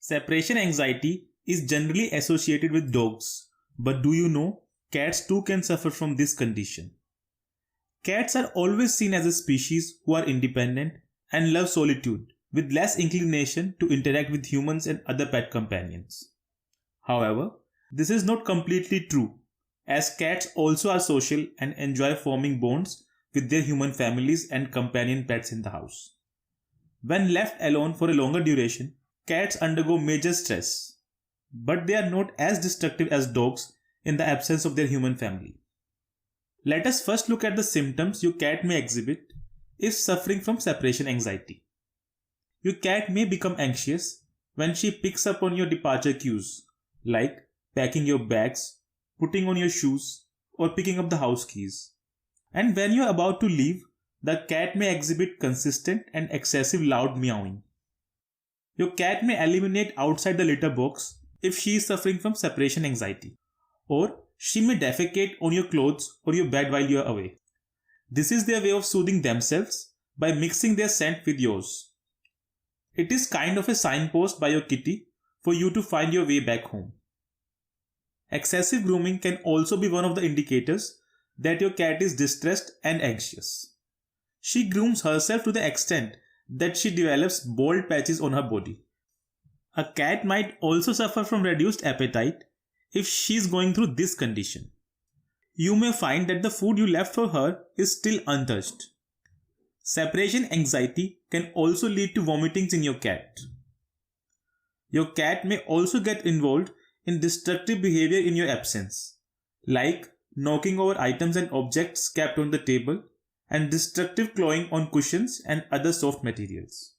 Separation anxiety is generally associated with dogs, but do you know cats too can suffer from this condition? Cats are always seen as a species who are independent and love solitude, with less inclination to interact with humans and other pet companions. However, this is not completely true, as cats also are social and enjoy forming bonds with their human families and companion pets in the house. When left alone for a longer duration, cats undergo major stress, but they are not as destructive as dogs in the absence of their human family. Let us first look at the symptoms your cat may exhibit if suffering from separation anxiety. Your cat may become anxious when she picks up on your departure cues, like packing your bags, putting on your shoes, or picking up the house keys. And when you are about to leave, the cat may exhibit consistent and excessive loud meowing. Your cat may eliminate outside the litter box if she is suffering from separation anxiety, or she may defecate on your clothes or your bed while you are away. This is their way of soothing themselves by mixing their scent with yours. It is kind of a signpost by your kitty for you to find your way back home. Excessive grooming can also be one of the indicators that your cat is distressed and anxious. She grooms herself to the extent that she develops bald patches on her body. A cat might also suffer from reduced appetite if she is going through this condition. You may find that the food you left for her is still untouched. Separation anxiety can also lead to vomitings in your cat. Your cat may also get involved in destructive behavior in your absence, like knocking over items and objects kept on the table and destructive clawing on cushions and other soft materials.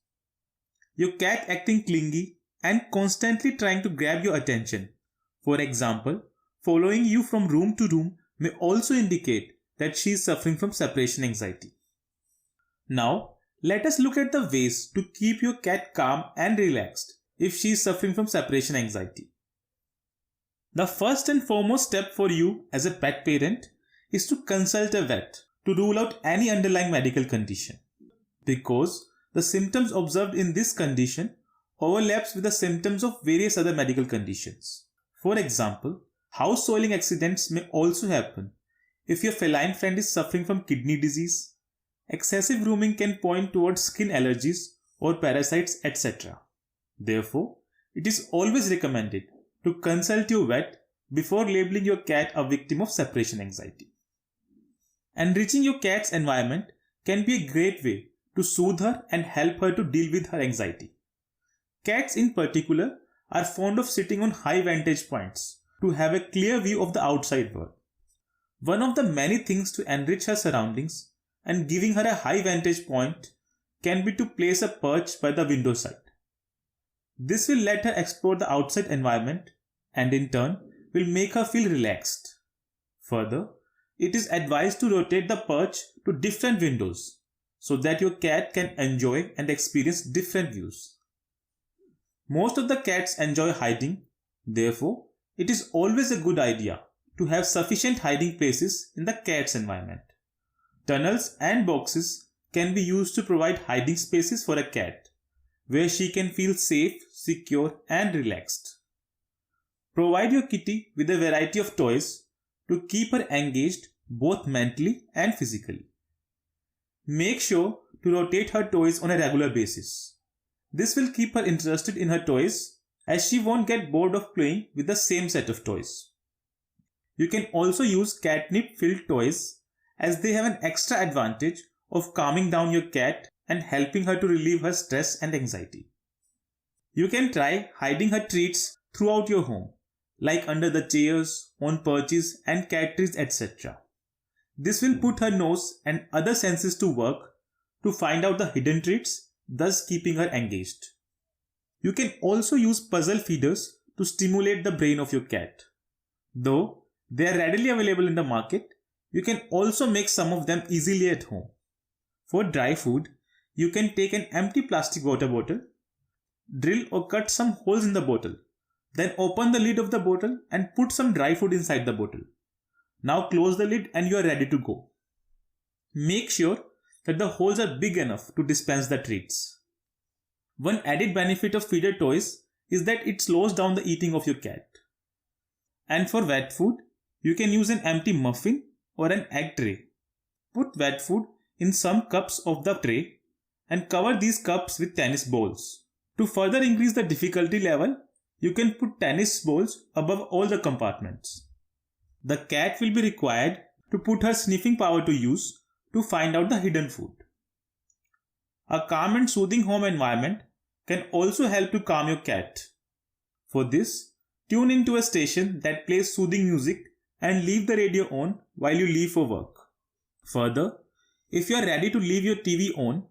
Your cat acting clingy and constantly trying to grab your attention, for example, following you from room to room, may also indicate that she is suffering from separation anxiety. Now, let us look at the ways to keep your cat calm and relaxed if she is suffering from separation anxiety. The first and foremost step for you as a pet parent is to consult a vet to rule out any underlying medical condition, because the symptoms observed in this condition overlaps with the symptoms of various other medical conditions. For example, house soiling accidents may also happen if your feline friend is suffering from kidney disease. Excessive grooming can point towards skin allergies or parasites, etc. Therefore, it is always recommended to consult your vet before labeling your cat a victim of separation anxiety. Enriching your cat's environment can be a great way to soothe her and help her to deal with her anxiety. Cats in particular are fond of sitting on high vantage points to have a clear view of the outside world. One of the many things to enrich her surroundings and giving her a high vantage point can be to place a perch by the window side. This will let her explore the outside environment and in turn will make her feel relaxed. Further, it is advised to rotate the perch to different windows so that your cat can enjoy and experience different views. Most of the cats enjoy hiding, therefore, it is always a good idea to have sufficient hiding places in the cat's environment. Tunnels and boxes can be used to provide hiding spaces for a cat, where she can feel safe, secure, and relaxed. Provide your kitty with a variety of toys to keep her engaged both mentally and physically. Make sure to rotate her toys on a regular basis. This will keep her interested in her toys, as she won't get bored of playing with the same set of toys. You can also use catnip-filled toys, as they have an extra advantage of calming down your cat and helping her to relieve her stress and anxiety. You can try hiding her treats throughout your home, like under the chairs, on perches and cat trees, etc. This will put her nose and other senses to work to find out the hidden treats, thus keeping her engaged. You can also use puzzle feeders to stimulate the brain of your cat. Though they are readily available in the market, you can also make some of them easily at home. For dry food, you can take an empty plastic water bottle, drill or cut some holes in the bottle, then open the lid of the bottle and put some dry food inside the bottle. Now close the lid and you are ready to go. Make sure that the holes are big enough to dispense the treats. One added benefit of feeder toys is that it slows down the eating of your cat. And for wet food, you can use an empty muffin or an egg tray. Put wet food in some cups of the tray and cover these cups with tennis balls. To further increase the difficulty level, you can put tennis balls above all the compartments. The cat will be required to put her sniffing power to use to find out the hidden food. A calm and soothing home environment can also help to calm your cat. For this, tune into a station that plays soothing music and leave the radio on while you leave for work. Further, if you are ready to leave your TV on,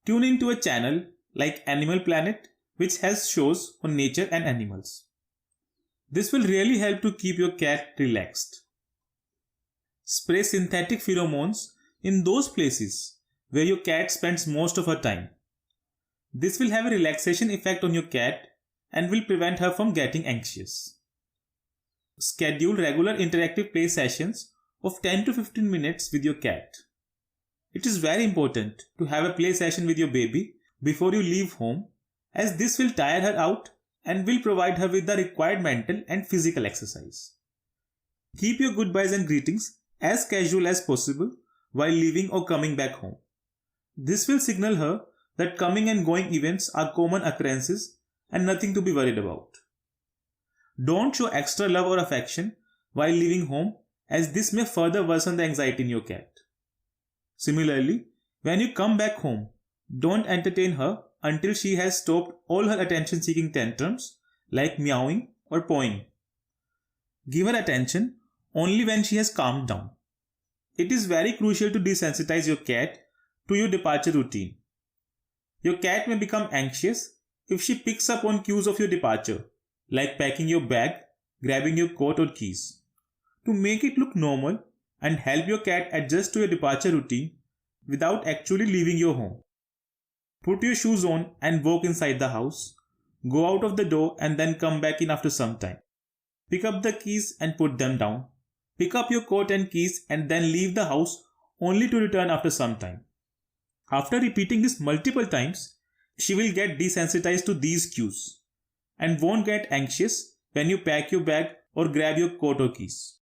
tune into a channel like Animal Planet, which has shows on nature and animals. This will really help to keep your cat relaxed. Spray synthetic pheromones in those places where your cat spends most of her time. This will have a relaxation effect on your cat and will prevent her from getting anxious. Schedule regular interactive play sessions of 10 to 15 minutes with your cat. It is very important to have a play session with your baby before you leave home, as this will tire her out and will provide her with the required mental and physical exercise. Keep your goodbyes and greetings as casual as possible while leaving or coming back home. This will signal her that coming and going events are common occurrences and nothing to be worried about. Don't show extra love or affection while leaving home, as this may further worsen the anxiety in your cat. Similarly, when you come back home, don't entertain her until she has stopped all her attention-seeking tantrums like meowing or pawing. Give her attention only when she has calmed down. It is very crucial to desensitize your cat to your departure routine. Your cat may become anxious if she picks up on cues of your departure, like packing your bag, grabbing your coat or keys. To make it look normal and help your cat adjust to your departure routine without actually leaving your home, put your shoes on and walk inside the house. Go out of the door and then come back in after some time. Pick up the keys and put them down. Pick up your coat and keys and then leave the house only to return after some time. After repeating this multiple times, she will get desensitized to these cues and won't get anxious when you pack your bag or grab your coat or keys.